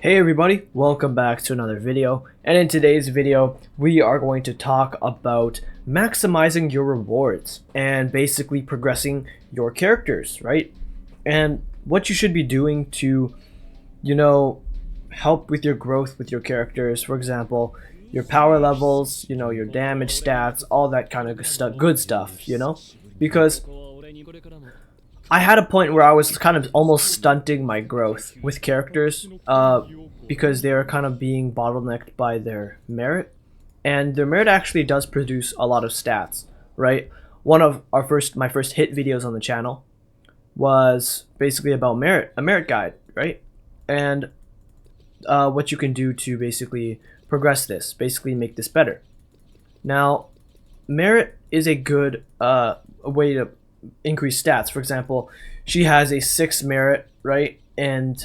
Hey everybody, welcome back to another video, and in today's video we are going to talk about maximizing your rewards and basically progressing your characters, right? And what you should be doing to, help with your growth with your characters. For example, your power levels, your damage stats, all that kind of stuff, good stuff, because I had a point where I was kind of almost stunting my growth with characters because they are kind of being bottlenecked by their merit, and their merit actually does produce a lot of stats, right? One of my first hit videos on the channel was basically about merit, a merit guide, right? And what you can do to basically progress this, basically make this better. Now, merit is a good way to increase stats. For example, she has a 6 merit, right, and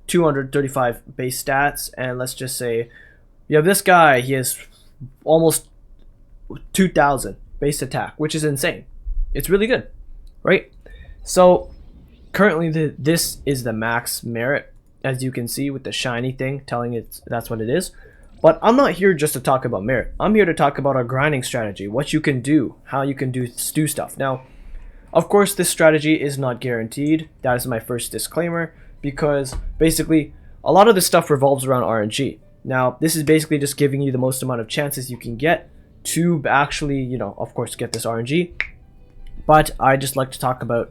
235 base stats, and let's just say you have this guy, he has almost 2000 base attack, which is insane. It's really good, right? So currently this is the max merit, as you can see with the shiny thing telling it that's what it is. But I'm not here just to talk about merit. I'm here to talk about our grinding strategy, what you can do, how you can do stuff. Now, of course, this strategy is not guaranteed. That is my first disclaimer, because basically a lot of this stuff revolves around RNG. Now, this is basically just giving you the most amount of chances you can get to actually, of course, get this RNG. But I just like to talk about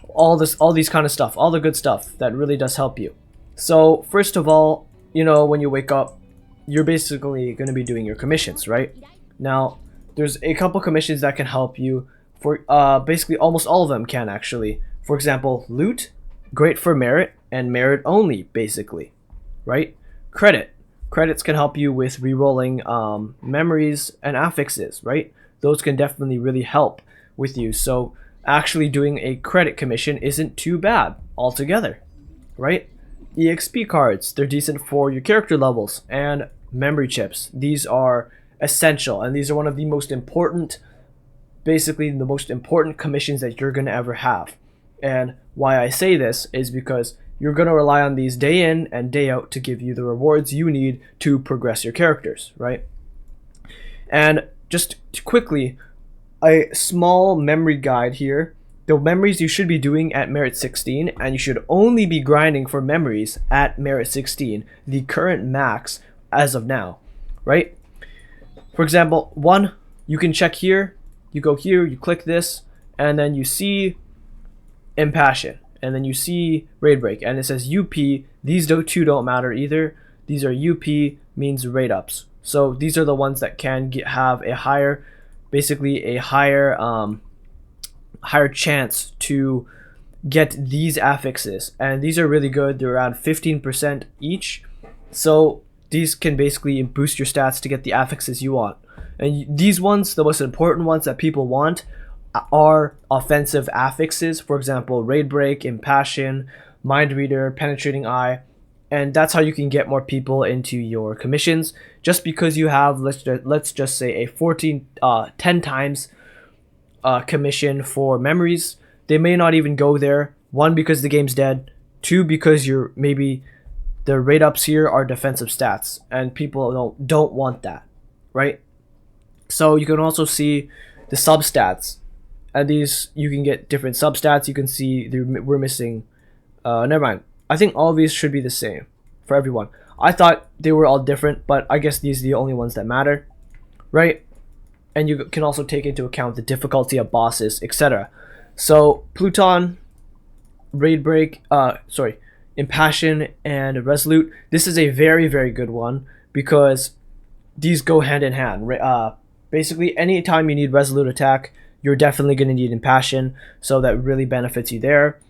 all these kind of stuff, all the good stuff that really does help you. So first of all, when you wake up, you're basically going to be doing your commissions, right? Now, there's a couple commissions that can help you. For basically almost all of them can actually. For example, loot, great for merit and merit only, basically, right? Credits can help you with re-rolling memories and affixes, right? Those can definitely really help with you. So actually doing a credit commission isn't too bad altogether, right? EXP cards, they're decent for your character levels, and memory chips. These are essential, and these are one of the most important, basically the most important commissions that you're going to ever have. And why I say this is because you're going to rely on these day in and day out to give you the rewards you need to progress your characters, right? And just quickly, a small memory guide here. The memories you should be doing at merit 16, and you should only be grinding for memories at merit 16, the current max as of now, right? For example, one, you can check here. You go here, you click this, and then you see Impassion, and then you see Raid Break, and it says UP. These two don't matter either. These are UP, means raid ups. So these are the ones that can have a higher, basically a higher chance to get these affixes, and these are really good. They're around 15% each, so these can basically boost your stats to get the affixes you want. And these ones, the most important ones that people want, are offensive affixes. For example, Raid Break, Impassion, Mind Reader, Penetrating Eye. And that's how you can get more people into your commissions. Just because you have, let's just say, a 10 times commission for memories, they may not even go there. One, because the game's dead. Two, because maybe the raid ups here are defensive stats, and people don't want that, right? So you can also see the substats, and these you can get different substats. You can see we're missing. Never mind. I think all of these should be the same for everyone. I thought they were all different, but I guess these are the only ones that matter, right? And you can also take into account the difficulty of bosses, etc. So Pluton, Raid Break, Impassion, and Resolute. This is a very, very good one because these go hand in hand. Basically, anytime you need Resolute attack, you're definitely going to need Impassion, so that really benefits you there.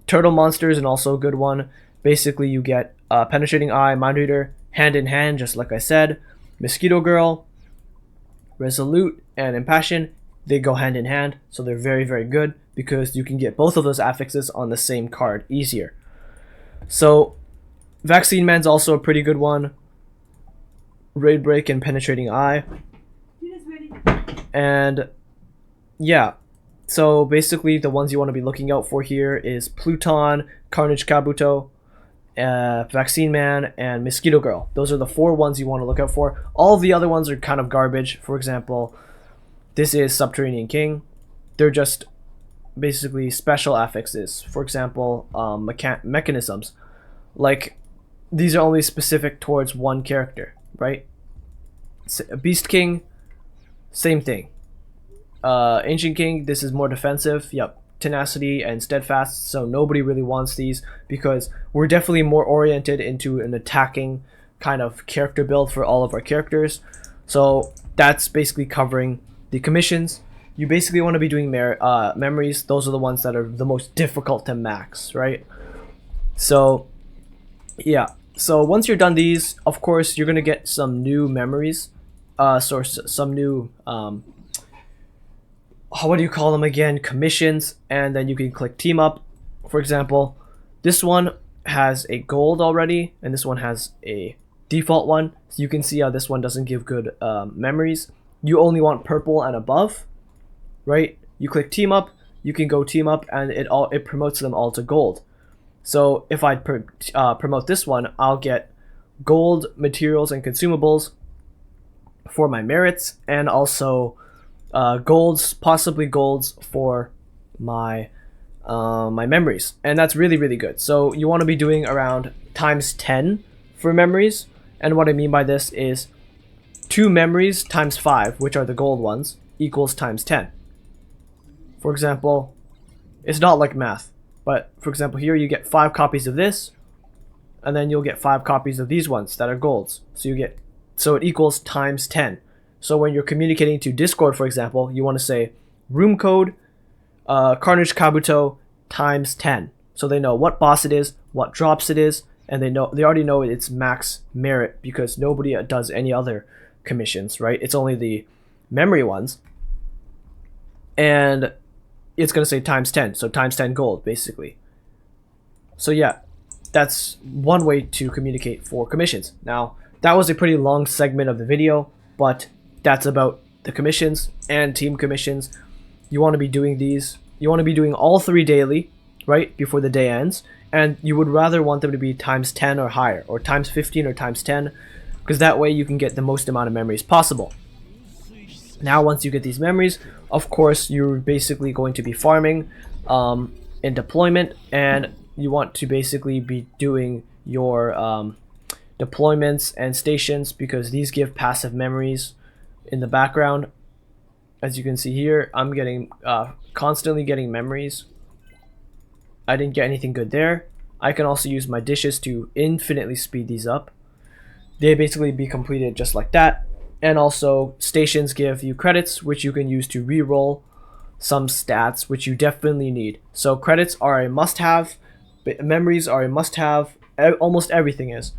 Turtle Monster is also a good one. Basically, you get Penetrating Eye, Mind Reader, hand in hand, just like I said. Mosquito Girl, Resolute, and Impassion, they go hand in hand, so they're very, very good because you can get both of those affixes on the same card easier. So, Vaccine Man's also a pretty good one. Raid Break and Penetrating Eye. And yeah, so basically the ones you want to be looking out for here is Pluton, Carnage Kabuto, Vaccine Man, and Mosquito Girl. Those are the 4 ones you want to look out for. All of the other ones are kind of garbage. For example, this is Subterranean King. They're just basically special affixes. For example, mechanisms. Like, these are only specific towards one character, right? Beast King, same thing. Ancient King, this is more defensive. Yep. Tenacity and Steadfast, so nobody really wants these because we're definitely more oriented into an attacking kind of character build for all of our characters. So that's basically covering the commissions. You basically want to be doing memories. Those are the ones that are the most difficult to max, right? So yeah, so once you're done these, of course you're gonna get some new memories, so some new what do you call them again, commissions, and then you can click team up. For example, this one has a gold already and this one has a default one, so you can see how this one doesn't give good memories. You only want purple and above, right? You click team up, you can go team up, and it promotes them all to gold. So if I promote this one, I'll get gold materials and consumables for my merits, and also golds, possibly golds for my my memories, and that's really, really good. So you want to be doing around times 10 for memories, and what I mean by this is 2 memories times 5, which are the gold ones, equals times 10. For example, it's not like math, but for example here you get 5 copies of this, and then you'll get 5 copies of these ones that are golds, so it equals times 10. So when you're communicating to Discord, for example, you want to say room code Carnage Kabuto times 10. So they know what boss it is, what drops it is, and they already know it's max merit because nobody does any other commissions, right? It's only the memory ones. And it's going to say times 10, so times 10 gold, basically. So yeah, that's one way to communicate for commissions. Now, that was a pretty long segment of the video, but that's about the commissions and team commissions. You want to be doing these. You want to be doing all 3 daily, right, before the day ends. And you would rather want them to be times 10 or higher, or times 15 or times 10, because that way you can get the most amount of memories possible. Now, once you get these memories, of course, you're basically going to be farming in deployment, and you want to basically be doing your deployments and stations, because these give passive memories in the background. As you can see here, I'm getting constantly getting memories. I didn't get anything good there. I can also use my dishes to infinitely speed these up. They basically be completed just like that. And also stations give you credits, which you can use to re-roll some stats, which you definitely need. So credits are a must-have, memories are a must-have, almost everything is.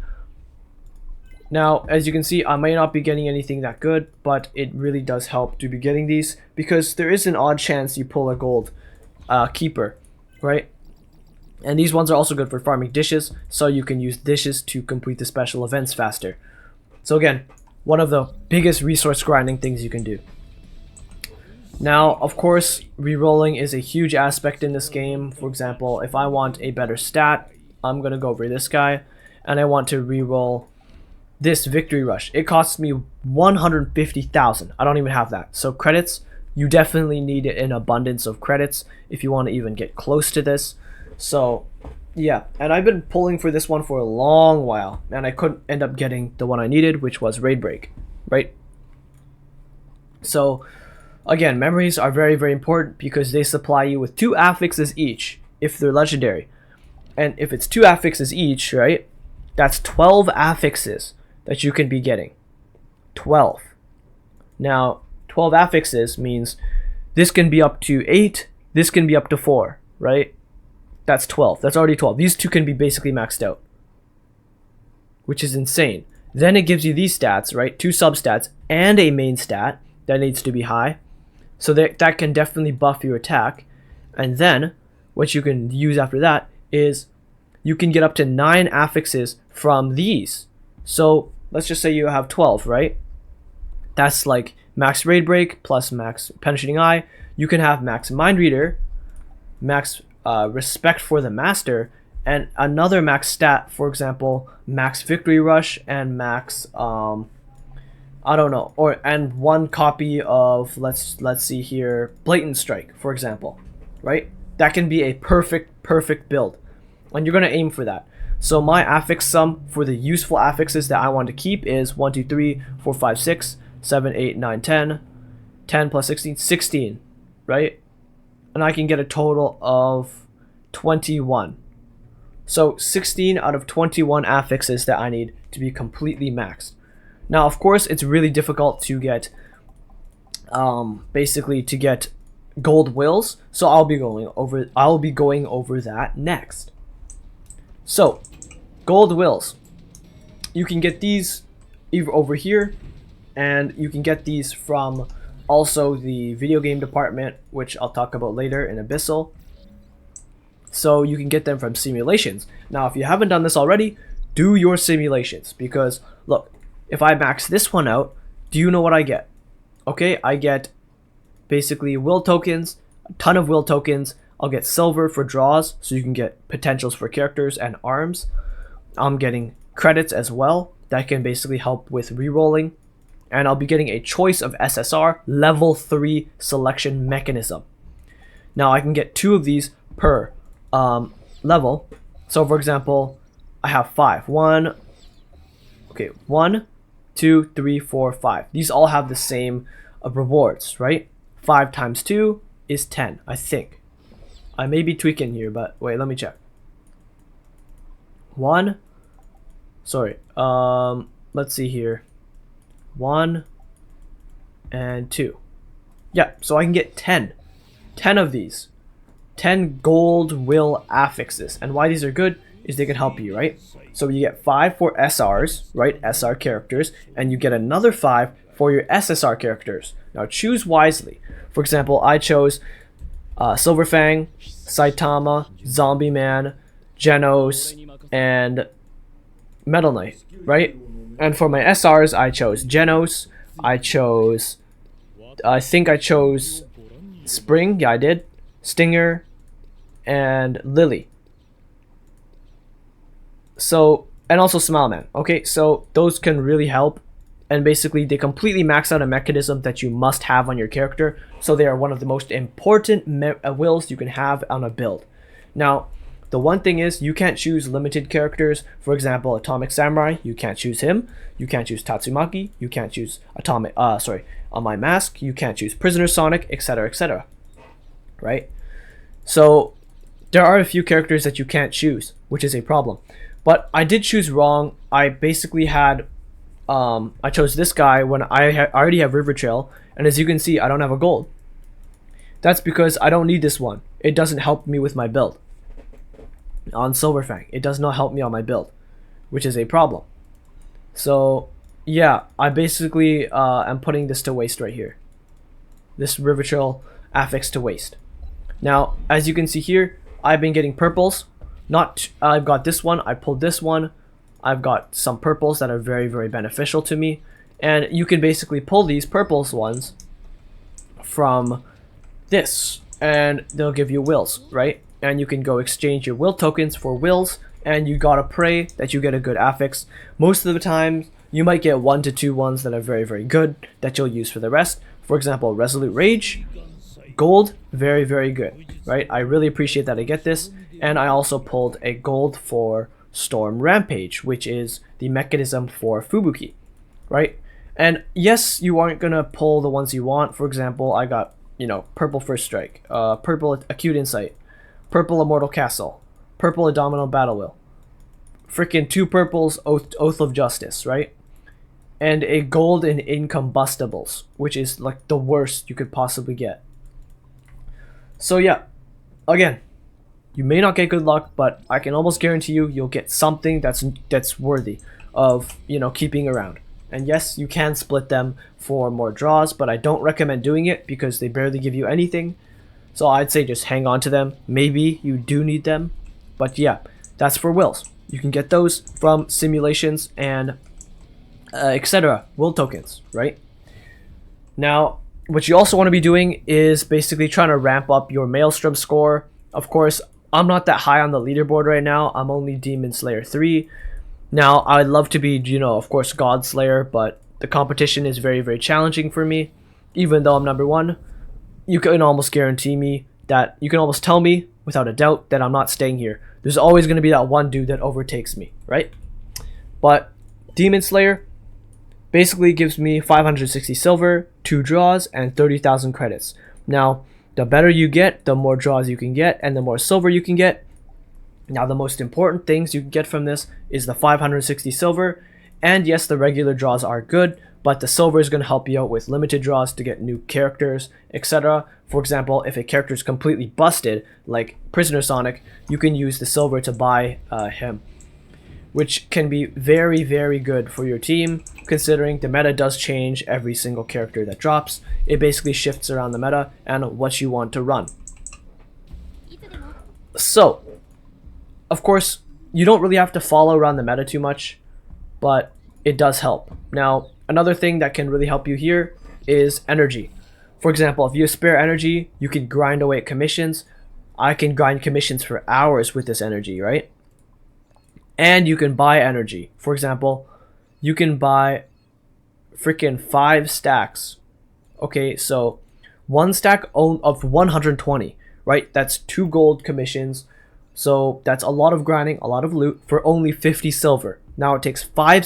Now, as you can see, I may not be getting anything that good, but it really does help to be getting these, because there is an odd chance you pull a gold keeper, right? And these ones are also good for farming dishes, so you can use dishes to complete the special events faster. So again, one of the biggest resource grinding things you can do. Now, of course, rerolling is a huge aspect in this game. For example, if I want a better stat, I'm going to go over this guy, and I want to reroll this Victory Rush. It costs me 150,000. I don't even have that. So credits, you definitely need an abundance of credits if you want to even get close to this. So yeah, and I've been pulling for this one for a long while, and I couldn't end up getting the one I needed, which was Raid Break, right? So again, memories are very, very important because they supply you with 2 affixes each if they're legendary. And if it's 2 affixes each, right, that's 12 affixes that you can be getting. 12. Now, 12 affixes means this can be up to 8, this can be up to 4, right? That's 12. That's already 12. These 2 can be basically maxed out, which is insane. Then it gives you these stats, right? 2 substats and a main stat that needs to be high. So that can definitely buff your attack. And then what you can use after that is you can get up to 9 affixes from these. So let's just say you have 12, right? That's like max Raid Break plus max Penetrating Eye. You can have max Mind Reader, max Respect for the Master, and another max stat, for example, max victory rush and max I don't know, or and one copy of let's see here, blatant strike, for example, right? That can be a perfect build, and you're gonna aim for that. So my affix sum for the useful affixes that I want to keep is 1, 2, 3, 4, 5, 6, 7, 8, 9, 10, 10 plus 16, 16, right? And I can get a total of 21. So 16 out of 21 affixes that I need to be completely maxed. Now, of course, it's really difficult to get, basically to get gold wills. So I'll be going over that next. So, gold wills. You can get these either over here, and you can get these from also the video game department, which I'll talk about later in Abyssal. So you can get them from simulations. Now, if you haven't done this already, do your simulations, because look, if I max this one out, do you know what I get? Okay, I get basically will tokens, a ton of will tokens. I'll get silver for draws, so you can get potentials for characters and arms. I'm getting credits as well that can basically help with rerolling. And I'll be getting a choice of SSR level 3 selection mechanism. Now I can get 2 of these per level. So for example, I have 5. 1, 2, 3, 4, 5. These all have the same rewards, right? 5 times 2 is 10, I think. I may be tweaking here, but wait, let me check. 1, sorry, let's see here. 1 and 2. Yeah, so I can get 10 of these, 10 gold will affixes. And why these are good is they can help you, right? So you get 5 for SRs, right? SR characters, and you get another 5 for your SSR characters. Now choose wisely. For example, I chose Silverfang, Saitama, Zombie Man, Genos, and Metal Knight, right? And for my SRs, I chose Genos, I think I chose Spring, yeah I did, Stinger, and Lily. So, and also Smile Man. Okay, so those can really help. And basically, they completely max out a mechanism that you must have on your character. So they are one of the most important wills you can have on a build. Now, the one thing is, you can't choose limited characters. For example, Atomic Samurai, you can't choose him. You can't choose Tatsumaki. You can't choose on my mask. You can't choose Prisoner Sonic, etc., etc. Right? So, there are a few characters that you can't choose, which is a problem. But I did choose wrong. I basically had, I chose this guy when I already have River Trail, and as you can see, I don't have a gold. That's because I don't need this one. It doesn't help me with my build. On Silverfang, it does not help me on my build, which is a problem. So, yeah, I basically am putting this to waste right here. This River Trail affix to waste. Now, as you can see here, I've been getting purples. I've got this one, I pulled this one. I've got some purples that are very beneficial to me. And you can basically pull these purples ones from this, and they'll give you wills, right? And you can go exchange your will tokens for wills, and you gotta pray that you get a good affix. Most of the time, you might get 1 to 2 ones that are very good that you'll use for the rest. For example, Resolute Rage, gold, very good, right? I really appreciate that I get this. And I also pulled a gold for Storm Rampage, which is the mechanism for Fubuki, right? And yes, you aren't gonna pull the ones you want. For example, I got, purple First Strike, purple Acute Insight, purple Immortal Castle, purple Abominable Battle Will, freaking 2 purples Oath of Justice, right? And a gold in Incombustibles, which is like the worst you could possibly get. So yeah, again, you may not get good luck, but I can almost guarantee you'll get something that's worthy of, keeping around. And yes, you can split them for more draws, but I don't recommend doing it because they barely give you anything. So I'd say just hang on to them. Maybe you do need them, but yeah, that's for wills. You can get those from simulations and etc. will tokens, right? Now, what you also want to be doing is basically trying to ramp up your Maelstrom score. Of course, I'm not that high on the leaderboard right now. I'm only Demon Slayer 3. Now, I'd love to be, of course, God Slayer, but the competition is very, very challenging for me. Even though I'm number 1, you can almost guarantee me that, you can almost tell me without a doubt that I'm not staying here. There's always going to be that one dude that overtakes me, right? But Demon Slayer basically gives me 560 silver, 2 draws, and 30,000 credits. Now, the better you get, the more draws you can get, and the more silver you can get. Now, the most important things you can get from this is the 560 silver, and yes, the regular draws are good, but the silver is going to help you out with limited draws to get new characters, etc. For example, if a character is completely busted, like Prisoner Sonic, you can use the silver to buy him, which can be very, very good for your team, considering the meta does change every single character that drops. It basically shifts around the meta and what you want to run. So, of course, you don't really have to follow around the meta too much, but it does help. Now, another thing that can really help you here is energy. For example, if you have spare energy, you can grind away at commissions. I can grind commissions for hours with this energy, right? And you can buy energy. For example, you can buy freaking 5 stacks. Okay, so 1 stack of 120, right? That's 2 gold commissions. So that's a lot of grinding, a lot of loot for only 50 silver. Now it takes 5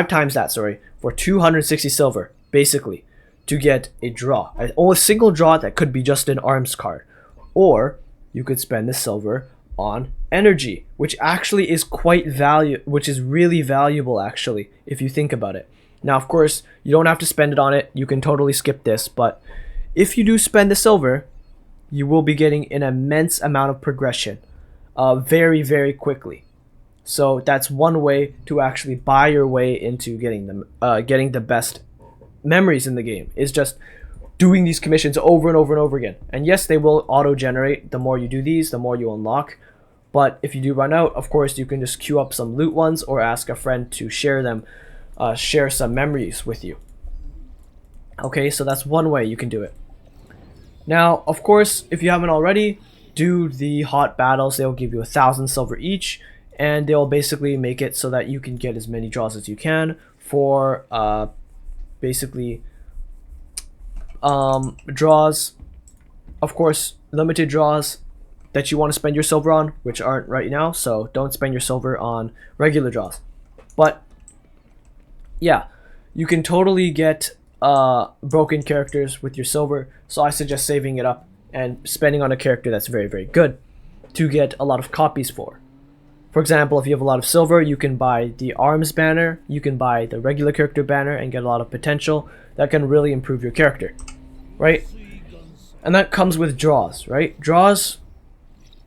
times that, for 260 silver, basically, to get a draw. A single draw that could be just an arms card. Or you could spend the silver on energy, which actually is which is really valuable actually, if you think about it. Now, of course, you don't have to spend it on it. You can totally skip this, but if you do spend the silver, you will be getting an immense amount of progression very, very quickly. So that's one way to actually buy your way into getting the best memories in the game, is just doing these commissions over and over and over again. And yes, they will auto-generate. The more you do these, the more you unlock. But if you do run out, of course, you can just queue up some loot ones or ask a friend to share some memories with you. Okay, so that's one way you can do it. Now, of course, if you haven't already, do the hot battles. They'll give you 1,000 silver each, and they'll basically make it so that you can get as many draws as you can for basically draws. Of course, limited draws that you want to spend your silver on, which aren't right now, so don't spend your silver on regular draws. But yeah, you can totally get broken characters with your silver, so I suggest saving it up and spending on a character that's very, very good to get a lot of copies for. For example, if you have a lot of silver, you can buy the arms banner, you can buy the regular character banner and get a lot of potential that can really improve your character, right? And that comes with draws, right? Draws,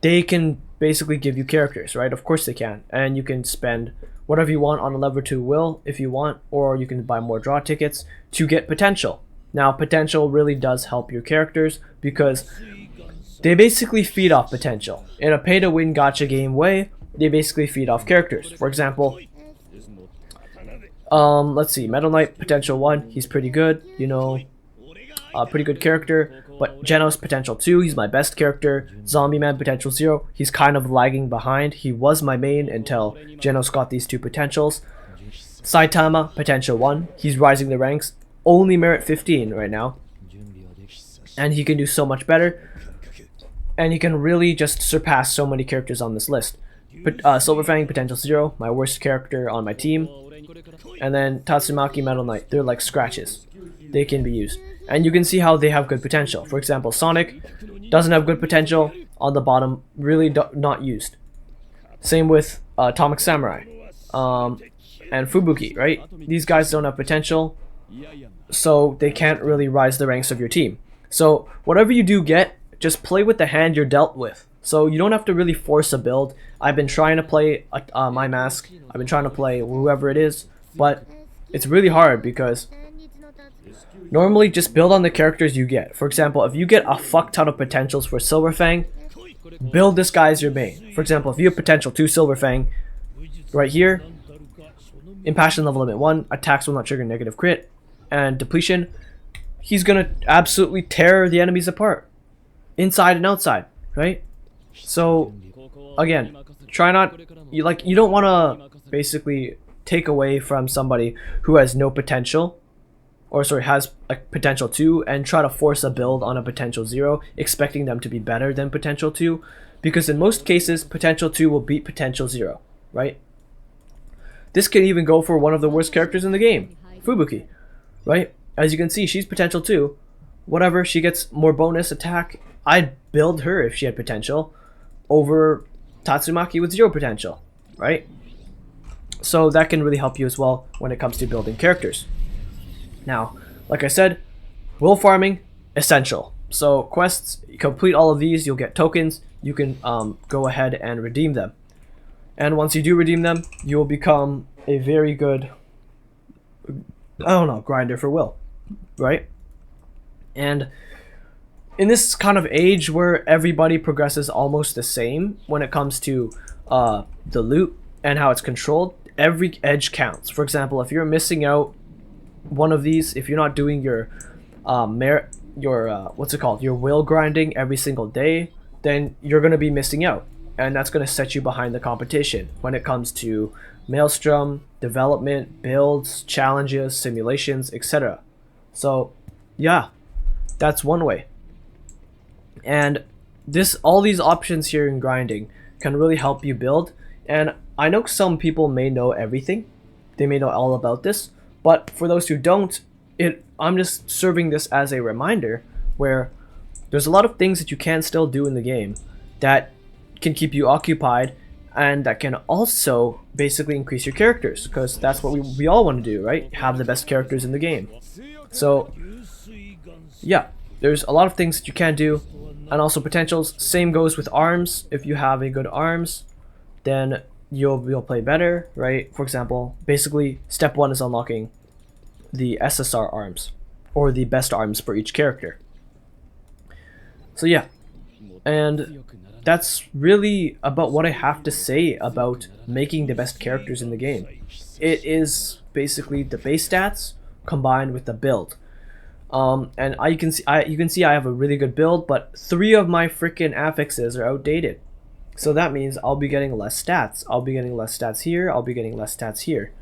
they can basically give you characters, right? Of course they can. And you can spend whatever you want on a level 2 will if you want, or you can buy more draw tickets to get potential. Now, potential really does help your characters because they basically feed off potential. In a pay-to-win gacha game way, they basically feed off characters. For example, let's see, Metal Knight potential 1, he's pretty good, pretty good character. But Genos potential 2, he's my best character. Zombie Man potential 0, he's kind of lagging behind. He was my main until Genos got these 2 potentials. Saitama potential 1, he's rising the ranks. Only merit 15 right now. And he can do so much better. And he can really just surpass so many characters on this list. But Silverfang potential 0, my worst character on my team. And then Tatsumaki Metal Knight, they're like scratches. They can be used. And you can see how they have good potential. For example, Sonic doesn't have good potential on the bottom, really not used. Same with Atomic Samurai and Fubuki, right? These guys don't have potential, so they can't really rise the ranks of your team. So whatever you do get, just play with the hand you're dealt with. So you don't have to really force a build. I've been trying to play my mask. I've been trying to play whoever it is, but it's really hard because normally just build on the characters you get. For example, if you get a fuck ton of potentials for Silverfang, build this guy as your main. For example, if you have potential 2 Silverfang right here, Impassion level limit 1, attacks will not trigger negative crit, and depletion, he's gonna absolutely tear the enemies apart, inside and outside, right? So again, try not you don't want to basically take away from somebody who has no potential, or sorry, has a potential 2, and try to force a build on a potential 0, expecting them to be better than potential 2, because in most cases potential 2 will beat potential 0, right? This can even go for one of the worst characters in the game, Fubuki, right? As you can see, she's potential 2. Whatever, she gets more bonus attack. I'd build her if she had potential over Tatsumaki with 0 potential, right? So that can really help you as well when it comes to building characters. Now, like I said, will farming, essential. So quests, complete all of these, you'll get tokens. You can go ahead and redeem them. And once you do redeem them, you will become a very good, grinder for will, right? And in this kind of age where everybody progresses almost the same when it comes to the loot and how it's controlled, every edge counts. For example, if you're missing out one of these, if you're not doing your your will grinding every single day, then you're going to be missing out, and that's going to set you behind the competition when it comes to Maelstrom, development, builds, challenges, simulations, etc. So yeah, that's one way. And all these options here in grinding can really help you build. And I know some people may know everything, they may know all about this, but for those who don't, I'm just serving this as a reminder where there's a lot of things that you can still do in the game that can keep you occupied, and that can also basically increase your characters, because that's what we all want to do, right? Have the best characters in the game. So yeah, there's a lot of things that you can do, and also potentials. Same goes with arms. If you have a good arms, then you'll play better, right? For example, basically step 1 is unlocking the SSR arms, or the best arms for each character. So yeah, and that's really about what I have to say about making the best characters in the game. It is basically the base stats combined with the build. And you can see I have a really good build, but 3 of my freaking affixes are outdated. So that means I'll be getting less stats. I'll be getting less stats here, I'll be getting less stats here.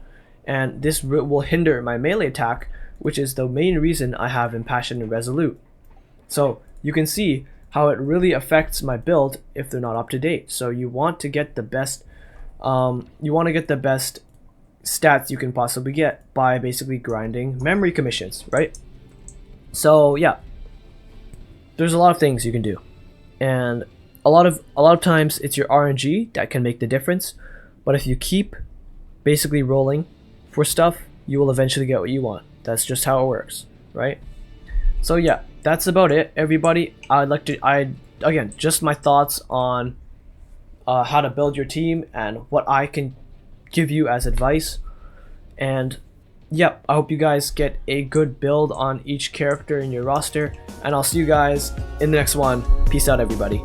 And this will hinder my melee attack, which is the main reason I have Impassioned and Resolute. So you can see how it really affects my build if they're not up to date. So you want to get the best stats you can possibly get by basically grinding memory commissions, right? So yeah, there's a lot of things you can do, and a lot of times it's your RNG that can make the difference. But if you keep basically rolling for stuff, you will eventually get what you want. That's just how it works, right? So yeah, that's about it, everybody. Again, just my thoughts on how to build your team and what I can give you as advice. And yeah, I hope you guys get a good build on each character in your roster, and I'll see you guys in the next one. Peace out, everybody.